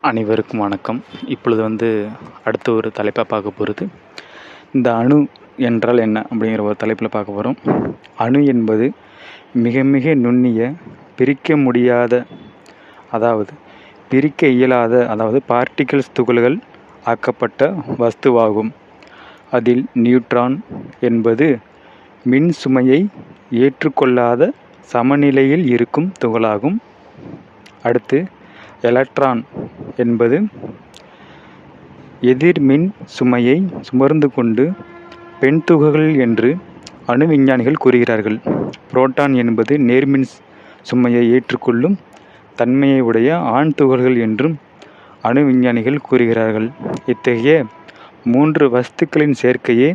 அனைவருக்கும் வணக்கம். இப்பொழுது அடுத்த ஒரு தலைப்பாக பார்க்க போகிறது, இந்த அணு என்றால் என்ன அப்படிங்கிற ஒரு தலைப்பில் பார்க்க போகிறோம். அணு என்பது மிக மிக நுண்ணிய, பிரிக்க முடியாத, பிரிக்க இயலாத பார்ட்டிகிள்ஸ் துகள்கள் ஆக்கப்பட்ட வஸ்துவாகும். அதில் நியூட்ரான் என்பது மின் சுமையை ஏற்றுக்கொள்ளாத சமநிலையில் இருக்கும் துகளாகும். அடுத்து எலக்ட்ரான் என்பது எதிர்மின் சுமையை சுமர்ந்து கொண்டு பெண் துகள்கள் என்று அணு விஞ்ஞானிகள் கூறுகிறார்கள். புரோட்டான் என்பது நேர்மின் சுமையை ஏற்றுக்கொள்ளும் தன்மையை உடைய ஆண் துகள்கள் என்றும் அணு விஞ்ஞானிகள் கூறுகிறார்கள். இத்தகைய 3 வஸ்துக்களின் சேர்க்கையே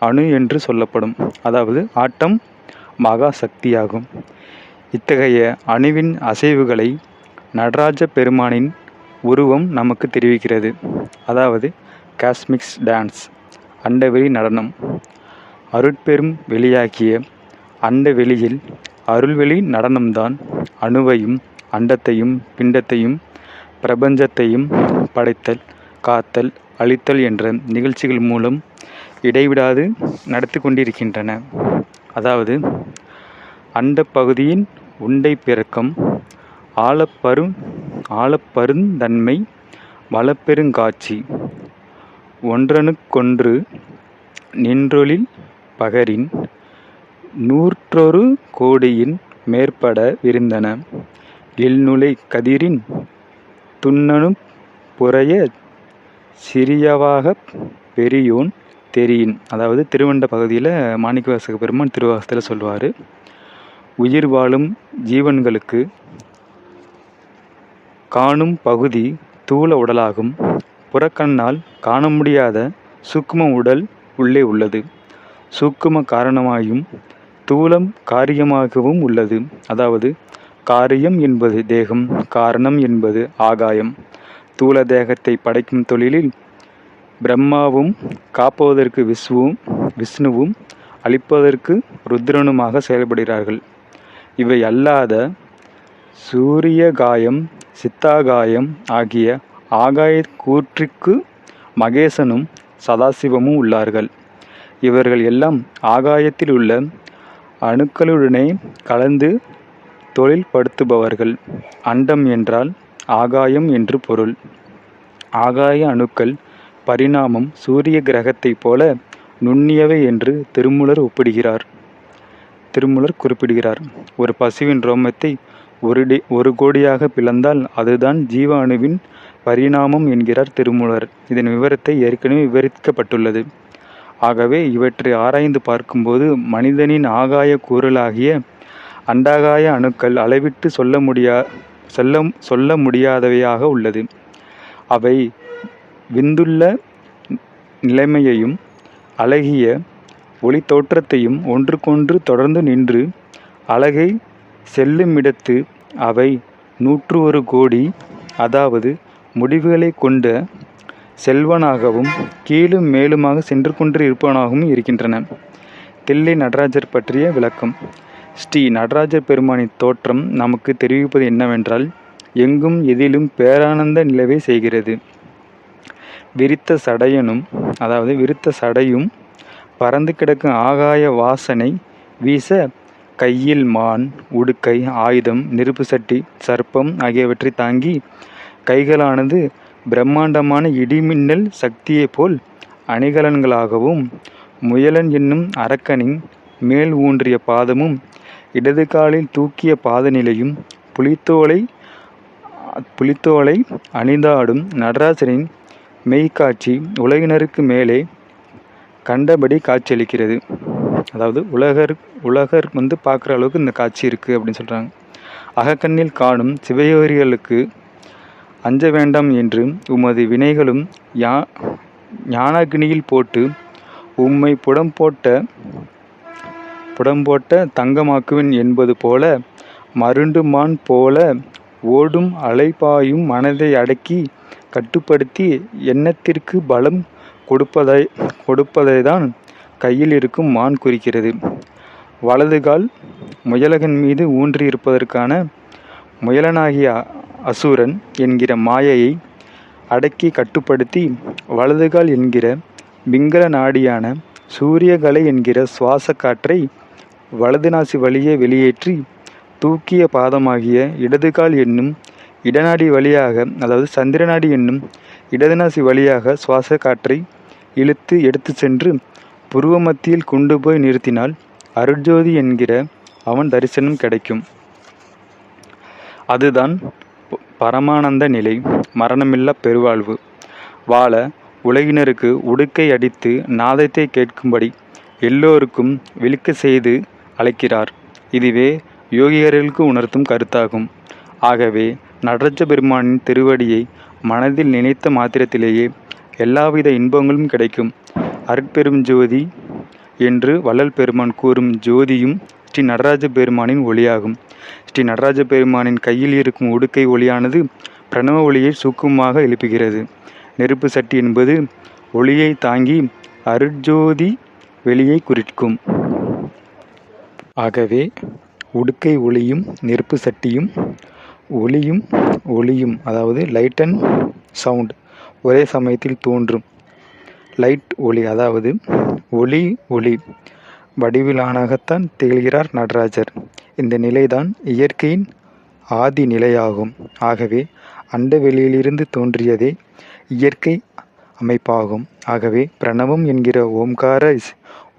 அணு என்று சொல்லப்படும். ஆட்டம் மகா சக்தியாகும். இத்தகைய அணுவின் அசைவுகளை நடராஜ பெருமானின் உருவம் நமக்கு தெரிவிக்கிறது. காஸ்மிக்ஸ் டான்ஸ், அண்டவெளி நடனம். அருட்பெரும் வெளியாகிய அண்ட வெளியில் அருள்வெளி நடனம்தான் அணுவையும் அண்டத்தையும் பிண்டத்தையும் பிரபஞ்சத்தையும் படைத்தல், காத்தல், அழித்தல் என்ற நிகழ்ச்சிகள் மூலம் இடைவிடாது நடத்தி கொண்டிருக்கின்றன. அண்ட பகுதியின் உண்டை பிறக்கம், ஆழப்பருந்தன்மை, வளப்பெருங்காட்சி, ஒன்றனுக்கொன்று நின்றொழில் பகரின் 100 கோடியின் மேற்பட விரிந்தன. இல்நுழை கதிரின் துண்ணணுப் புரைய சிறியவாகப் பெரியோன் தெரியின். திருவண்ட பகுதியில் மாணிக்கவாசக பெருமான் திருவாசகத்தில் சொல்வார். உயிர் வாழும் ஜீவன்களுக்கு காணும் பகுதி தூல உடலாகும். புறக்கண்ணால் காண முடியாத சூக்கும உடல் உள்ளே உள்ளது. சூக்கும காரணமாயும் தூலம் காரியமாகவும் உள்ளது. காரியம் என்பது தேகம், காரணம் என்பது ஆகாயம். தூல தேகத்தை படைக்கும் தொழிலில் பிரம்மாவும், காப்பதற்கு விஷ்ணுவும், அழிப்பதற்கு ருத்ரனுமாக செயல்படுகிறார்கள். இவை அல்லாத சூரியகாயம், சித்தாகாயம் ஆகிய ஆகாய கூற்றிற்கு மகேசனும் சதாசிவமும் உள்ளார்கள். இவர்கள் எல்லாம் ஆகாயத்தில் உள்ள அணுக்களுடனே கலந்து தொழில்படுத்துபவர்கள். அண்டம் என்றால் ஆகாயம் என்று பொருள். ஆகாய அணுக்கள் பரிணாமம் சூரிய கிரகத்தைப் போல நுண்ணியவை என்று திருமூலர் குறிப்பிடுகிறார். ஒரு பசுவின் ரோமத்தை 1 கோடியாக பிளந்தால் அதுதான் ஜீவ அணுவின் பரிணாமம் என்கிறார் திருமூலர். இதன் விவரத்தை ஏற்கனவே விவரிக்கப்பட்டுள்ளது. ஆகவே இவற்றை ஆராய்ந்து பார்க்கும்போது மனிதனின் ஆகாய கூறலாகிய அண்டாகாய அணுக்கள் அளவிட்டு சொல்ல முடியாதவையாக உள்ளது. அவை விந்துள்ள நிலைமையையும் அழகிய ஒளி தோற்றத்தையும் ஒன்றுக்கொன்று தொடர்ந்து நின்று அழகை செல்லுமிடத்து அவை 101 கோடி முடிவுகளை கொண்ட செல்வனாகவும் கீழும் மேலுமாக சென்று கொண்டு இருப்பவனாகவும் இருக்கின்றன. தில்லை நடராஜர் பற்றிய விளக்கம். ஸ்ரீ நடராஜர் பெருமானின் தோற்றம் நமக்கு தெரிவிப்பது என்னவென்றால், எங்கும் எதிலும் பேரானந்த நிலவை செய்கிறது. விரித்த சடையும் பறந்து கிடக்கும் ஆகாய வாசனை வீச கையில் மான், உடுக்கை, ஆயுதம், நெருப்பு சட்டி, சர்ப்பம் ஆகியவற்றை தாங்கி கைகளானது பிரம்மாண்டமான இடிமின்னல் சக்தியைப் போல் அணிகலன்களாகவும், முயலன் என்னும் அரக்கனின் மேல் ஊன்றிய பாதமும் இடது காலில் தூக்கிய பாதநிலையும் புலித்தோலை அணிந்தாடும் நடராஜரின் மெய்க்காட்சி உலகினருக்கு மேலே கண்டபடி காட்சியளிக்கிறது. உலகர் பார்க்குற அளவுக்கு இந்த காட்சி இருக்குது அப்படின்னு சொல்கிறாங்க. அகக்கண்ணில் காணும் சிவயோகிகளுக்கு அஞ்ச வேண்டாம் என்று உமது வினைகளும் ஞானாக்னியில் போட்டு உம்மை புடம்போட்ட தங்கமாக்குவேன் என்பது போல மருண்டு மான் போல ஓடும் அலைபாயும் மனதை அடக்கி கட்டுப்படுத்தி எண்ணத்திற்கு பலம் கொடுப்பதைதான் கையில் இருக்கும் மான் குறிக்கிறது. வலதுகால் முயலகன் மீது ஊன்றியிருப்பதற்கான முயலனாகிய அசுரன் என்கிற மாயையை அடக்கி கட்டுப்படுத்தி வலதுகால் என்கிற பிங்கள நாடியான சூரியகலை என்கிற சுவாச காற்றை வலது நாசி வழியே வெளியேற்றி தூக்கிய பாதமாகிய இடதுகால் என்னும் இடநாடி வழியாக, அதாவது சந்திரநாடி என்னும் இடதுநாசி வழியாக சுவாச காற்றை இழுத்து எடுத்து சென்று புருவ மத்தியில் கொண்டு போய் நிறுத்தினால் அருட்ஜோதி என்கிற அவன் தரிசனம் கிடைக்கும். அதுதான் பரமானந்த நிலை, மரணமில்லா பெருவாழ்வு. வாழ உலகினருக்கு உடுக்கை அடித்து நாதத்தை கேட்கும்படி எல்லோருக்கும் விழிக்க செய்து அழைக்கிறார். இதுவே யோகியர்களுக்கு உணர்த்தும் கருத்தாகும். ஆகவே நடராஜ பெருமானின் திருவடியை மனதில் நினைத்த மாத்திரத்திலேயே எல்லாவித இன்பங்களும் கிடைக்கும். அருட்பெரும் ஜோதி என்று வள்ளல் பெருமான் கூறும் ஜோதியும் ஸ்ரீ நடராஜ பெருமானின் ஒளியாகும். ஸ்ரீ நடராஜ பெருமானின் கையில் இருக்கும் உடுக்கை ஒளியானது பிரணவ ஒளியை சூக்குமாக எழுப்புகிறது. நெருப்பு சட்டி என்பது ஒளியை தாங்கி அருட்ஜோதி வெளியை குறிக்கும். ஆகவே உடுக்கை ஒளியும் நெருப்பு சட்டியும் ஒளியும் அதாவது லைட் அண்ட் சவுண்ட் ஒரே சமயத்தில் தோன்றும். லைட் ஒளி, அதாவது ஒளி வடிவிலானாகத்தான் திகழ்கிறார் நடராஜர். இந்த நிலைதான் இயற்கையின் ஆதி நிலையாகும். ஆகவே அண்ட வெளியிலிருந்து தோன்றியதே இயற்கை அமைப்பாகும். ஆகவே பிரணவம் என்கிற ஓம்கார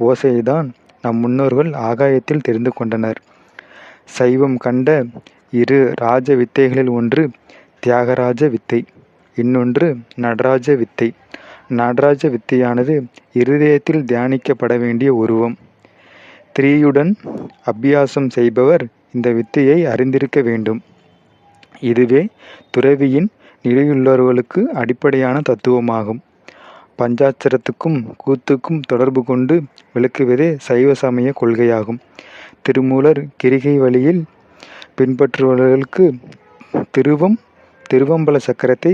ஓசையைதான் நம் முன்னோர்கள் ஆகாயத்தில் தெரிந்து கொண்டனர். சைவம் கண்ட இரு ராஜ வித்தைகளில் ஒன்று தியாகராஜ வித்தை, இன்னொன்று நடராஜ வித்தை. நடராஜ வித்தையானது இருதயத்தில் தியானிக்கப்பட வேண்டிய உருவம். திரியுடன் அபியாசம் செய்பவர் இந்த வித்தையை அறிந்திருக்க வேண்டும். இதுவே துறவியின் நிலையுள்ளவர்களுக்கு அடிப்படையான தத்துவமாகும். பஞ்சாட்சரத்துக்கும் கூத்துக்கும் தொடர்பு கொண்டு விளக்குவதே சைவ சமய கொள்கையாகும். திருமூலர் கிரிகை வழியில் பின்பற்றுபவர்களுக்கு திருவம்பல சக்கரத்தை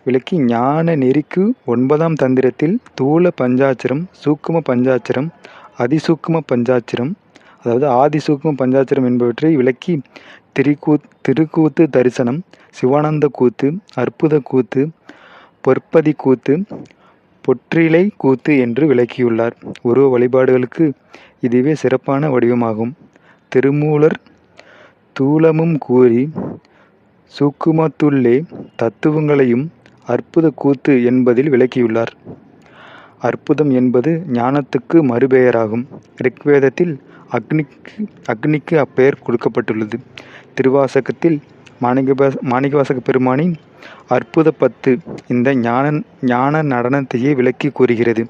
விளக்கி ஞான நெறிக்கு 9ஆம் தந்திரத்தில் தூல பஞ்சாட்சரம், சூக்கும பஞ்சாட்சரம், அதிசூக்கும பஞ்சாட்சரம், அதாவது ஆதிசூக்கும பஞ்சாட்சரம் என்பவற்றை விளக்கி திருக்கூத்து தரிசனம், சிவானந்த கூத்து, அற்புத கூத்து, பொற்பதி கூத்து, பொற்றிலை கூத்து என்று விளக்கியுள்ளார். உருவ வழிபாடுகளுக்கு இதுவே சிறப்பான வடிவமாகும். திருமூலர் தூலமும் கூறி சூக்குமத்துள்ளே தத்துவங்களையும் அற்புத கூத்து என்பதில் விளக்கியுள்ளார். அற்புதம் என்பது ஞானத்துக்கு மறுபெயராகும். ரிக்வேதத்தில் அக்னிக்கு அப்பெயர் கொடுக்கப்பட்டுள்ளது. திருவாசகத்தில் மாணிக்கவாசக பெருமானின் அற்புத 10 இந்த ஞான நடனத்தையே விளக்கி கூறுகிறது.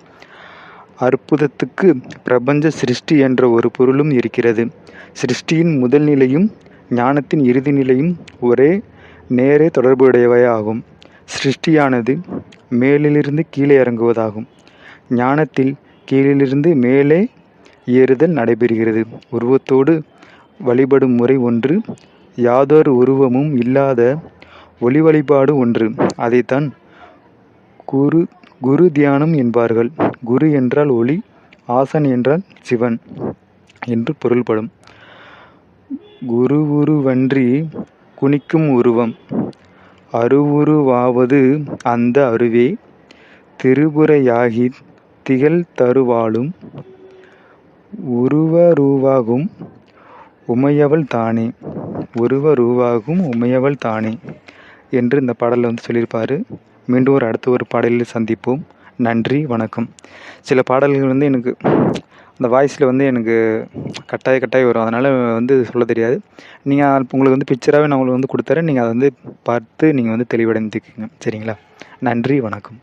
அற்புதத்துக்கு பிரபஞ்ச சிருஷ்டி என்ற ஒரு பொருளும் இருக்கிறது. சிருஷ்டியின் முதல் நிலையும் ஞானத்தின் இறுதி நிலையும் நேரே தொடர்புடையவையாகும். சிருஷ்டியானது மேலிலிருந்து கீழே இறங்குவதாகும். ஞானத்தில் கீழிலிருந்து மேலே ஏறுதல் நடைபெறுகிறது. உருவத்தோடு வழிபடும் முறை ஒன்று, யாதொரு உருவமும் இல்லாத ஒளி வழிபாடு ஒன்று. அதைத்தான் குரு தியானம் என்பார்கள். குரு என்றால் ஒளி, ஆசன் என்றால் சிவன் என்று பொருள்படும். குருவுருவன்றி குனிக்கும் உருவம் அருவுருவாவது அந்த அருவே திருபுரையாகித் திகழ் தருவாளும் உருவருவாகும் உமையவள் தானே என்று இந்த பாடலில் சொல்லியிருப்பார். மீண்டும் அடுத்த ஒரு பாடலில் சந்திப்போம். நன்றி, வணக்கம். சில பாடல்கள் எனக்கு அந்த வாய்ஸில் எனக்கு கட்டாய வரும். அதனால் சொல்ல தெரியாது. நீங்கள் உங்களுக்கு பிக்சராகவே நான் உங்களுக்கு கொடுத்துறேன். நீங்கள் அதை பார்த்து நீங்கள் தெளிவடைந்துக்குங்க. சரிங்களா? நன்றி, வணக்கம்.